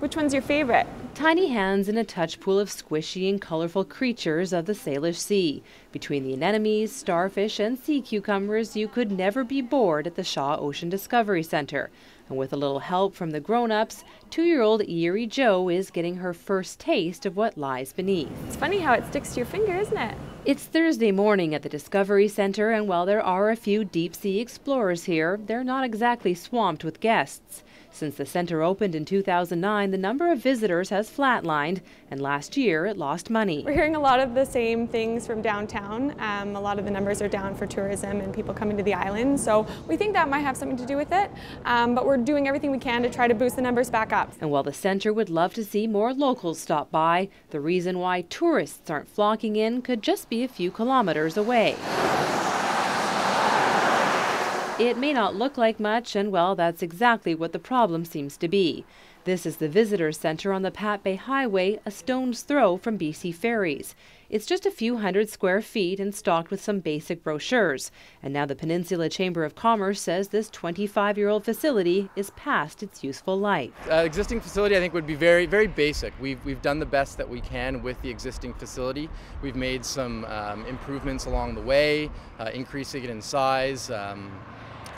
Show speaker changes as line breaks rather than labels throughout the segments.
Which one's your favorite?
Tiny hands in a touch pool of squishy and colorful creatures of the Salish Sea. Between the anemones, starfish and sea cucumbers, you could never be bored at the Shaw Ocean Discovery Center. And with a little help from the grown-ups, 2-year-old Eerie Jo is getting her first taste of what lies beneath.
It's funny how it sticks to your finger, isn't it?
It's Thursday morning at the Discovery Center, and while there are a few deep-sea explorers here, they're not exactly swamped with guests. Since the center opened in 2009, the number of visitors has flatlined, and last year it lost money.
We're hearing a lot of the same things from downtown. A lot of the numbers are down for tourism and people coming to the island, so we think that might have something to do with it, but we're doing everything we can to try to boost the numbers back up.
And while the center would love to see more locals stop by, the reason why tourists aren't flocking in could just be a few kilometers away. It may not look like much, and well, that's exactly what the problem seems to be. This is the visitor center on the Pat Bay Highway, a stone's throw from BC Ferries. It's just a few hundred square feet and stocked with some basic brochures. And now the Peninsula Chamber of Commerce says this 25-year-old facility is past its useful life.
Existing facility, I think, would be very, very basic. We've done the best that we can with the existing facility. We've made some improvements along the way, increasing it in size,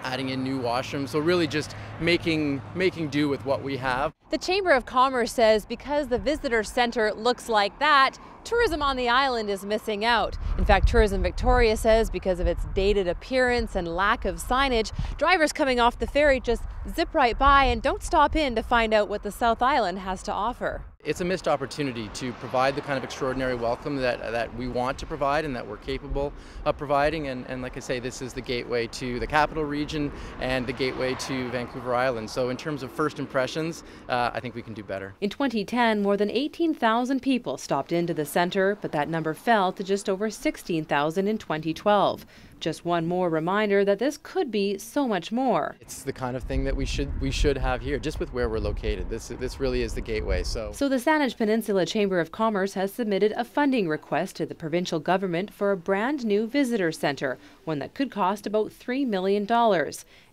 adding in new washrooms, so really just making do with what we have.
The Chamber of Commerce says because the visitor center looks like that, tourism on the island is missing out. In fact, Tourism Victoria says because of its dated appearance and lack of signage, drivers coming off the ferry just zip right by and don't stop in to find out what the South Island has to offer.
It's a missed opportunity to provide the kind of extraordinary welcome that we want to provide and that we're capable of providing. And like I say, this is the gateway to the capital region and the gateway to Vancouver Island. So in terms of first impressions, I think we can do better.
In 2010, more than 18,000 people stopped into the center, but that number fell to just over 16,000 in 2012. Just one more reminder that this could be so much more.
It's the kind of thing that we should have here, just with where we're located. This really is the gateway. So
the Saanich Peninsula Chamber of Commerce has submitted a funding request to the provincial government for a brand new visitor center, one that could cost about $3 million.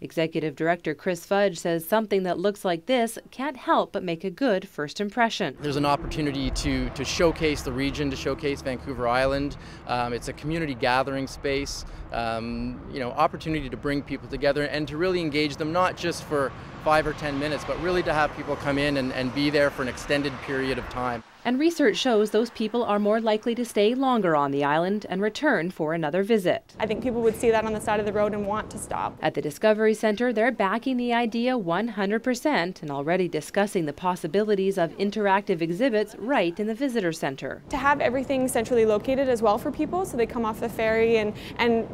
Executive Director Chris Fudge says something that looks like this can't help but make a good first impression.
There's an opportunity to showcase the region, to showcase Vancouver Island. It's a community gathering space. Opportunity to bring people together and to really engage them, not just for 5 or 10 minutes, but really to have people come in and be there for an extended period of time.
And research shows those people are more likely to stay longer on the island and return for another visit.
I think people would see that on the side of the road and want to stop.
At the Discovery Center, they're backing the idea 100% and already discussing the possibilities of interactive exhibits right in the visitor center.
To have everything centrally located as well for people, so they come off the ferry and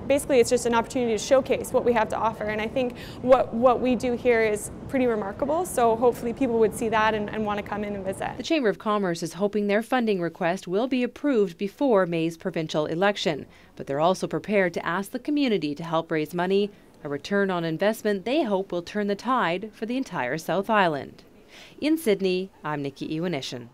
basically it's just an opportunity to showcase what we have to offer. And I think what we do here is pretty remarkable, so hopefully people would see that and want to come in and visit.
The Chamber of Commerce is hoping their funding request will be approved before May's provincial election, but they're also prepared to ask the community to help raise money, a return on investment they hope will turn the tide for the entire South Island. In Sydney, I'm Nikki Ewanyshyn.